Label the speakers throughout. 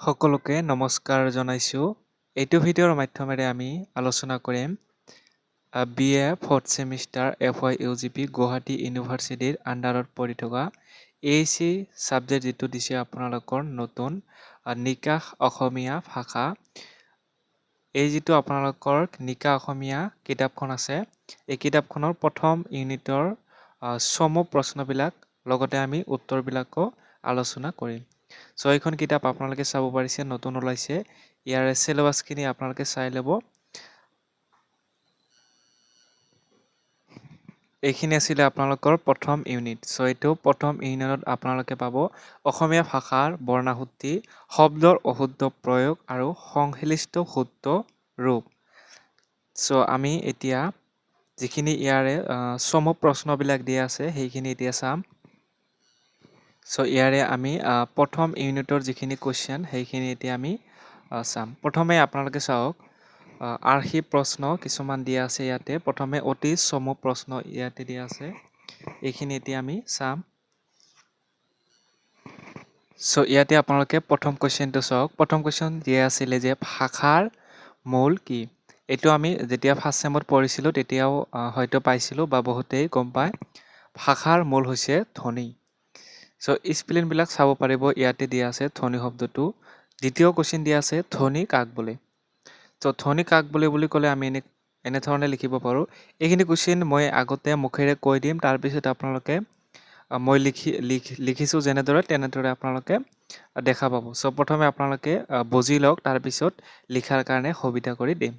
Speaker 1: সকলোকে নমস্কাৰ জনাইছোঁ। এইটো ভিডিঅ'ৰ মাধ্যমেৰে আমি আলোচনা কৰিম BA 4th semester FYUGP Guwahati ইউনিভাৰ্চিটিৰ আণ্ডাৰত পৰি থকা AC ছাবজেক্ট যিটো দিছে আপোনালোকৰ নতুন নিকাশ অসমীয়া ভাষা। এই যিটো আপোনালোকৰ নিকাশ অসমীয়া কিতাপখন আছে, এই কিতাপখনৰ প্ৰথম ইউনিটৰ চমু প্ৰশ্নবিলাক লগতে আমি উত্তৰবিলাকো আলোচনা কৰিম। চ' এইখন কিতাপ আপোনালোকে চাব পাৰিছে, নতুন ওলাইছে। ইয়াৰে চিলেবাছখিনি আপোনালোকে চাই ল'ব। এইখিনি আছিলে আপোনালোকৰ প্ৰথম ইউনিট। চ' এইটো প্ৰথম ইউনিটত আপোনালোকে পাব অসমীয়া ভাষাৰ বৰ্ণশুদ্ধি, শব্দৰ অশুদ্ধ প্ৰয়োগ আৰু সংশ্লিষ্ট শুদ্ধ ৰূপ। চ' আমি এতিয়া যিখিনি ইয়াৰে চমু প্ৰশ্নবিলাক দিয়া আছে সেইখিনি এতিয়া চাম। চ' ইয়াৰে আমি প্ৰথম ইউনিটৰ যিখিনি কুৱেশ্যন সেইখিনি এতিয়া আমি চাম। প্ৰথমে আপোনালোকে চাওক, আৰ্হিৰ প্ৰশ্ন কিছুমান দিয়া আছে ইয়াতে। প্ৰথমে অতি চমু প্ৰশ্ন ইয়াতে দিয়া আছে, এইখিনি এতিয়া আমি চাম। চ' ইয়াতে আপোনালোকে প্ৰথম কুৱেশ্যনটো চাওক। প্ৰথম কুৱেশ্যন দিয়া আছিলে যে ভাষাৰ মূল কি? এইটো আমি যেতিয়া ফাৰ্ষ্ট চেমত পঢ়িছিলোঁ তেতিয়াও হয়তো পাইছিলোঁ বা বহুতেই গম পায়। ভাষাৰ মূল হৈছে ধ্বনি। চ' স্পেলিংবিলাক চাব পাৰিব, ইয়াতে দিয়া আছে ধ্বনি শব্দটো। দ্বিতীয় কুৱেশ্যন দিয়া আছে ধ্বনি কাক বোলে? চ' ধ্বনি কাক বোলে বুলি ক'লে আমি এনেধৰণে লিখিব পাৰোঁ। এইখিনি কুৱেশ্যন মই আগতে মুখেৰে কৈ দিম, তাৰপিছত আপোনালোকে মই লিখিছোঁ যেনেদৰে তেনেদৰে আপোনালোকে দেখা পাব। চ' প্ৰথমে আপোনালোকে বুজি লওক, তাৰপিছত লিখাৰ কাৰণে সুবিধা কৰি দিম।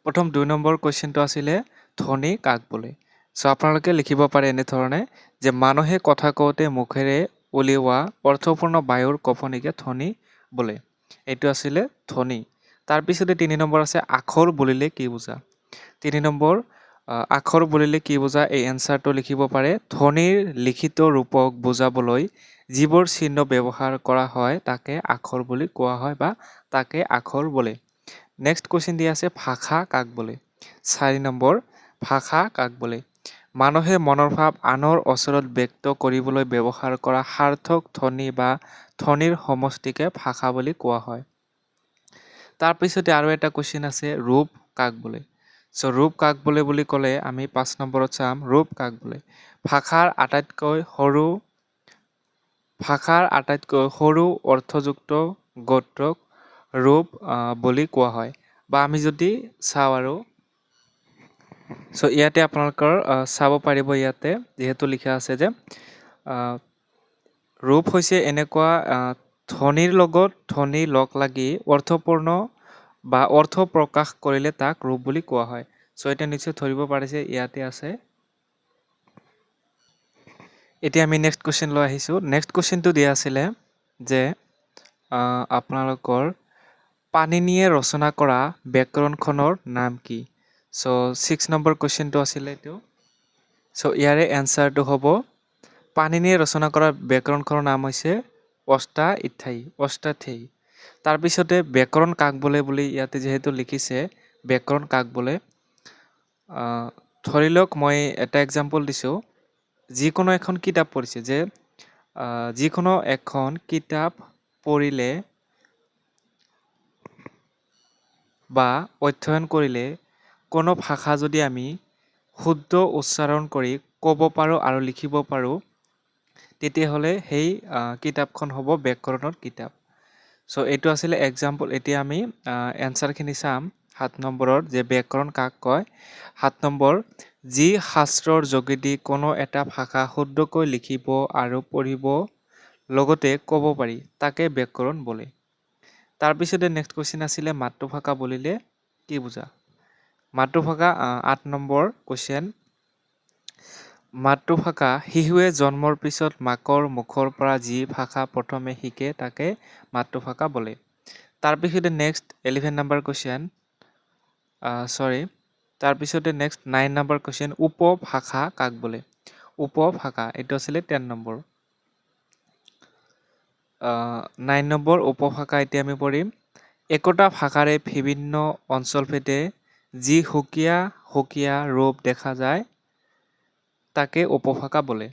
Speaker 1: প্ৰথম 2 নম্বৰ কুৱেশ্যনটো আছিলে ধ্বনি কাক বোলে? চ' আপোনালোকে লিখিব পাৰে এনেধৰণে যে মানুহে কথা কওঁতে মুখেৰে উলিওৱা অৰ্থপূৰ্ণ বায়ুৰ কঁপনিকে ধ্বনি বোলে। এইটো আছিলে ধ্বনি। তাৰপিছতে 3 নম্বৰ আছে আখৰ বুলিলে কি বুজা? 3 নম্বৰ আখৰ বুলিলে কি বুজা? এই এনচাৰটো লিখিব পাৰে ধ্বনিৰ লিখিত ৰূপক বুজাবলৈ যিবোৰ চিহ্ন ব্যৱহাৰ কৰা হয় তাকে আখৰ বুলি কোৱা হয় বা তাকে আখৰ বোলে। নেক্সট কুৱেশ্যন দিয়া আছে ভাষা কাক বোলে? 4 নম্বৰ ভাষা কাক বোলে? মানুহে মনৰ ভাৱ আনৰ ওচৰত ব্যক্ত কৰিবলৈ ব্যৱহাৰ কৰা সাৰ্থক ধ্বনি বা ধ্বনিৰ সমষ্টিকে ভাষা বুলি কোৱা হয়। তাৰপিছতে আৰু এটা কুৱেশ্যন আছে ৰূপ কাক বোলে? চ' ৰূপ কাক বোলে বুলি ক'লে আমি 5 নম্বৰত চাম ৰূপ কাক বোলে? ভাষাৰ আটাইতকৈ সৰু অৰ্থযুক্ত গদ্যক ৰূপ বুলি কোৱা হয়। বা আমি যদি চাওঁ আৰু চ' ইয়াতে আপোনালোকৰ চাব পাৰিব, ইয়াতে যিহেতু লিখা আছে যে ৰূপ হৈছে এনেকুৱা ধ্বনিৰ লগত ধ্বনি লগ লাগি অৰ্থপূৰ্ণ বা অৰ্থ প্ৰকাশ কৰিলে তাক ৰূপ বুলি কোৱা হয়। চ' এতিয়া নিশ্চয় ধৰিব পাৰিছে ইয়াতে আছে। এতিয়া আমি নেক্সট কুৱেশ্যন লৈ আহিছোঁ। নেক্সট কুৱেশ্যনটো দিয়া আছিলে যে আপোনালোকৰ পাণিনিয়ে ৰচনা কৰা ব্যাকৰণখনৰ নাম কি? চ' 6 নম্বৰ কুৱেশ্যনটো আছিলে এইটো। চ' ইয়াৰে এনচাৰটো হ'ব পাণিনিয়ে ৰচনা কৰা ব্যাকৰণখনৰ নাম হৈছে অষ্টাধ্যায়ী। তাৰপিছতে ব্যাকৰণ কাক বোলে বুলি ইয়াতে যিহেতু লিখিছে ব্যাকৰণ কাক বোলে, ধৰি লওক মই এটা এক্সাম্পল দিছোঁ। যিকোনো এখন কিতাপ পঢ়িছে, যে যিকোনো এখন কিতাপ পঢ়িলে বা অধ্যয়ন কৰিলে কোনো ভাষা যদি আমি শুদ্ধ উচ্চাৰণ কৰি ক'ব পাৰোঁ আৰু লিখিব পাৰোঁ, তেতিয়াহ'লে সেই কিতাপখন হ'ব ব্যাকৰণৰ কিতাপ। চ' এইটো আছিলে এক্সাম্পল। এতিয়া আমি এনচাৰখিনি চাম 7 নম্বৰৰ, যে ব্যাকৰণ কাক কয়? 7 নম্বৰ যি শাস্ত্ৰৰ যোগেদি কোনো এটা ভাষা শুদ্ধকৈ লিখিব আৰু পঢ়িব লগতে ক'ব পাৰি তাকে ব্যাকৰণ বোলে। তাৰপিছতে নেক্সট কুৱেশ্যন আছিলে মাতৃভাষা বুলিলে কি বুজা? মাতৃভাষা 8 নম্বৰ কুৱেশ্যন। মাতৃভাষা শিশুৱে জন্মৰ পিছত মাকৰ মুখৰ পৰা যি ভাষা প্ৰথমে শিকে তাকে মাতৃভাষা বোলে। তাৰপিছতে নেক্সট 11 নম্বৰ কুৱেশ্যন, তাৰপিছতে নেক্সট 9 নম্বৰ কুৱেশ্যন উপভাষা কাক বোলে? উপভাষা এইটো আছিলে 10 নম্বৰ। 9 নম্বৰ উপভাষা এতিয়া আমি পঢ়িম। একোটা ভাষাৰে বিভিন্ন অঞ্চলভেদে যি সুকীয়া সুকীয়া ৰূপ দেখা যায় তাকে উপভাষা বোলে।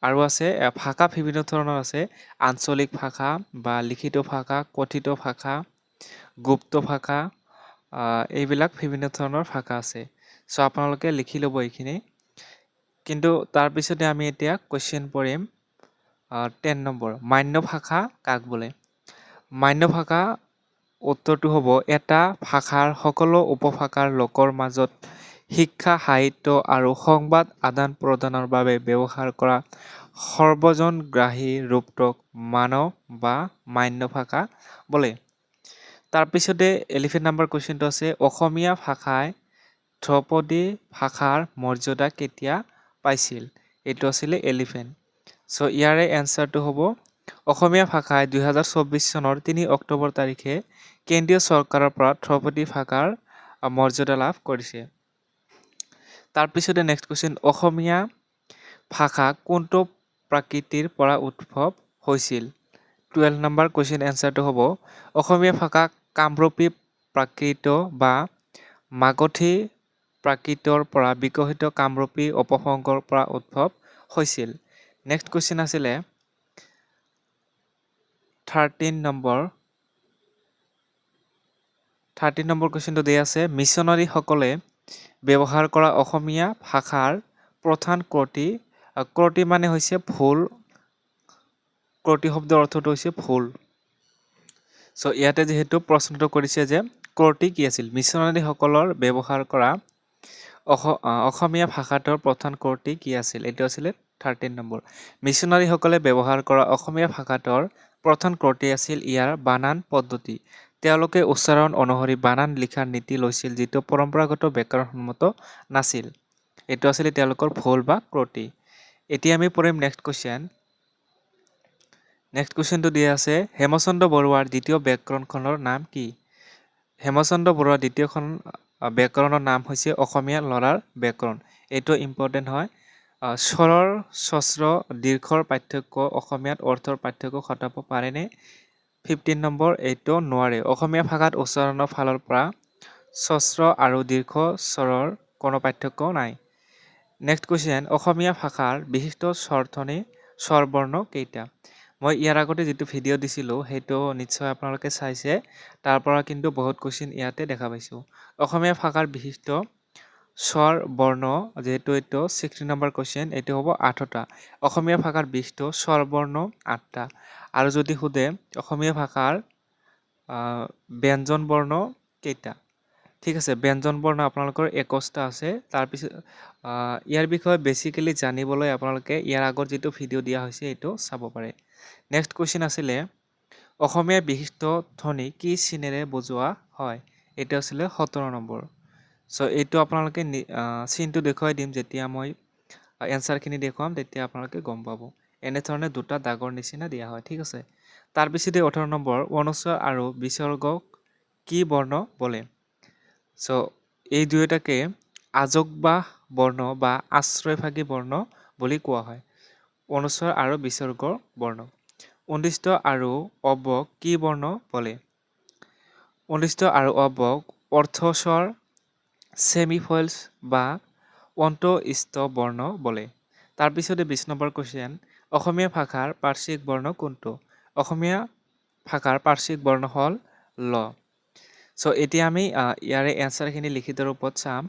Speaker 1: আৰু আছে ভাষা বিভিন্ন ধৰণৰ আছে, আঞ্চলিক ভাষা বা লিখিত ভাষা, কথিত ভাষা, গুপ্ত ভাষা, এইবিলাক বিভিন্ন ধৰণৰ ভাষা আছে। চ' আপোনালোকে লিখি ল'ব এইখিনি। কিন্তু তাৰপিছতে আমি এতিয়া কুৱেশ্যন পঢ়িম 10 নম্বৰ, মান্য ভাষা কাক বোলে? মান্য ভাষা উত্তৰটো হ'ব এটা ভাষাৰ সকলো উপভাষাৰ লোকৰ মাজত শিক্ষা, সাহিত্য আৰু সংবাদ আদান প্ৰদানৰ বাবে ব্যৱহাৰ কৰা সৰ্বজনগ্ৰাহী ৰূপটোক মানৱ বা মান্য ভাষা বোলে। তাৰপিছতে 11 নম্বৰ কুৱেশ্যনটো আছে, অসমীয়া ভাষাই ধ্ৰুপদী ভাষাৰ মৰ্যাদা কেতিয়া পাইছিল? এইটো আছিলে 11। চ' ইয়াৰে এনচাৰটো হ'ব অসমীয়া ভাষাই 2024 চনৰ 3 অক্টোবৰ তাৰিখে কেন্দ্ৰীয় চৰকাৰৰ পৰা ধ্ৰুপদী ভাষাৰ মৰ্যাদা লাভ কৰিছে। তাৰপিছতে নেক্সট কুৱেশ্যন, অসমীয়া ভাষা কোনটো প্ৰাকৃতিৰ পৰা উদ্ভৱ হৈছিল? 12 নম্বৰ কুৱেশ্যন এনচাৰটো হ'ব অসমীয়া ভাষা কামৰূপী প্ৰাকৃত বা মাগধী প্ৰাকৃতৰ পৰা বিকশিত কামৰূপী উপসংঘৰ পৰা উদ্ভৱ হৈছিল। নেক্সট কুৱেশ্যন আছিলে 13 নম্বৰ কুৱেশ্যনটো দিয়া আছে, মিছনাৰীসকলে ব্যৱহাৰ কৰা অসমীয়া ভাষাৰ প্ৰধান ক্ৰটি। ক্ৰটি মানে হৈছে ভুল, ক্ৰটি শব্দৰ অৰ্থটো হৈছে ভুল। চ' ইয়াতে যিহেতু প্ৰশ্নটো কৰিছে যে ক্ৰটি কি আছিল? মিছনাৰীসকলৰ ব্যৱহাৰ কৰা অসমীয়া ভাষাটোৰ প্ৰধান ক্ৰটি কি আছিল? এইটো আছিলে 13 নম্বৰ। মিছনাৰীসকলে ব্যৱহাৰ কৰা অসমীয়া ভাষাটোৰ প্ৰধান ক্ৰটি আছিল ইয়াৰ বানান পদ্ধতি। তেওঁলোকে উচ্চাৰণ অনুসৰি বানান লিখাৰ নীতি লৈছিল যিটো পৰম্পৰাগত ব্যাকৰণসন্মত নাছিল। এইটো আছিলে তেওঁলোকৰ ভুল বা ক্ৰটি। এতিয়া আমি পঢ়িম নেক্সট কুৱেশ্যন। নেক্সট কুৱেশ্যনটো দিয়া আছে, হেমচন্দ্ৰ বৰুৱাৰ দ্বিতীয় ব্যাকৰণখনৰ নাম কি? হেমচন্দ্ৰ বৰুৱাৰ দ্বিতীয়খন ব্যাকৰণৰ নাম হৈছে অসমীয়া ল'ৰাৰ ব্যাকৰণ। এইটো ইম্পৰ্টেণ্ট হয়। স্বৰৰ, স্বস্ৰ, দীৰ্ঘৰ পাৰ্থক্য অসমীয়াত অৰ্থৰ পাৰ্থক্য ঘটাব পাৰেনে? 15 নম্বৰ, এইটো নোৱাৰে। অসমীয়া ভাষাত উচ্চাৰণৰ ফালৰ পৰা স্বস্ৰ আৰু দীৰ্ঘ স্বৰৰ কোনো পাৰ্থক্য নাই। নেক্সট কুৱেশ্যন, অসমীয়া ভাষাৰ বিশিষ্ট স্বৰধ্বনি স্বৰবৰ্ণ কেইটা? মই ইয়াৰ আগতে যিটো ভিডিঅ' দিছিলোঁ সেইটো নিশ্চয় আপোনালোকে চাইছে। তাৰ পৰা কিন্তু বহুত কুৱেশ্যন ইয়াতে দেখা পাইছোঁ। অসমীয়া ভাষাৰ বিশিষ্ট স্বৰ বৰ্ণ, যিহেতু এইটো 16 নম্বৰ কুৱেশ্যন, এইটো হ'ব 8টা। অসমীয়া ভাষাৰ বিশিষ্ট স্বৰ বৰ্ণ 8টা। আৰু যদি সোধে অসমীয়া ভাষাৰ ব্যঞ্জন বৰ্ণ কেইটা? ঠিক আছে, ব্যঞ্জন বৰ্ণ আপোনালোকৰ 21টা আছে। তাৰপিছত ইয়াৰ বিষয়ে বেছিকেলি জানিবলৈ আপোনালোকে ইয়াৰ আগত যিটো ভিডিঅ' দিয়া হৈছে এইটো চাব পাৰে। নেক্সট কুৱেশ্যন আছিলে অসমীয়া বিশিষ্ট ধ্বনি কি চিনেৰে বুজোৱা হয়? এইটো আছিলে 17 নম্বৰ। চ' এইটো আপোনালোকে চিনটো দেখুৱাই দিম, যেতিয়া মই এনচাৰখিনি দেখুৱাম তেতিয়া আপোনালোকে গম পাব। এনেধৰণে দুটা দাগৰ নিচিনা দিয়া হয়। ঠিক আছে। তাৰপিছতে 18 নম্বৰ, অনুস্বৰ আৰু বিসৰ্গক কি বৰ্ণ বোলে? চ' এই দুয়োটাকে আজোকবাহ বৰ্ণ বা আশ্ৰয়ভাগী বৰ্ণ বুলি কোৱা হয়। অনুস্বৰ আৰু বিসৰ্গৰ বৰ্ণ। উন্দিষ্ট আৰু অৱক কি বৰ্ণ বোলে? উন্দিষ্ট আৰু অৱক অৰ্থস্বৰ, ছেমিফয়েলছ বা অন্তঃস্থ বৰ্ণ বোলে। তাৰপিছতে 20 নম্বৰ কুৱেশ্যন, অসমীয়া ভাষাৰ পাৰ্শ্বিক বৰ্ণ কোনটো? অসমীয়া ভাষাৰ পাৰ্শ্বিক বৰ্ণ হ'ল ল। চ' এতিয়া আমি ইয়াৰে এনচাৰখিনি লিখিত ৰূপত চাম।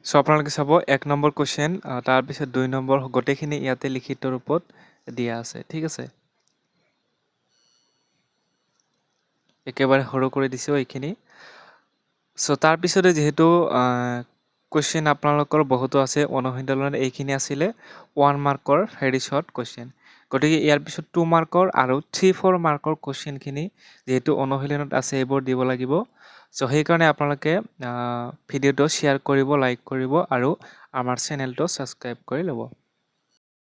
Speaker 1: চ' আপোনালোকে চাব 1 নম্বৰ কুৱেশ্যন, তাৰপিছত 2 নম্বৰ, গোটেইখিনি ইয়াতে লিখিত ৰূপত দিয়া আছে। ঠিক আছে। একেবাৰে সৰু কৰি দিছোঁ এইখিনি। চ' তাৰপিছতে যিহেতু কুৱেশ্যন আপোনালোকৰ বহুতো আছে, অনুশীলনত এইখিনি আছিলে 1 মাৰ্কৰ ভেৰি শ্বৰ্ট কুৱেশ্যন। গতিকে ইয়াৰ পিছত 2 মাৰ্কৰ আৰু 3-4 মাৰ্কৰ কুৱেশ্যনখিনি যিহেতু অনুশীলনত আছে এইবোৰ দিব লাগিব। চ' সেইকাৰণে আপোনালোকে ভিডিঅ'টো শ্বেয়াৰ কৰিব, লাইক কৰিব আৰু আমাৰ চেনেলটো ছাবস্ক্ৰাইব কৰি ল'ব।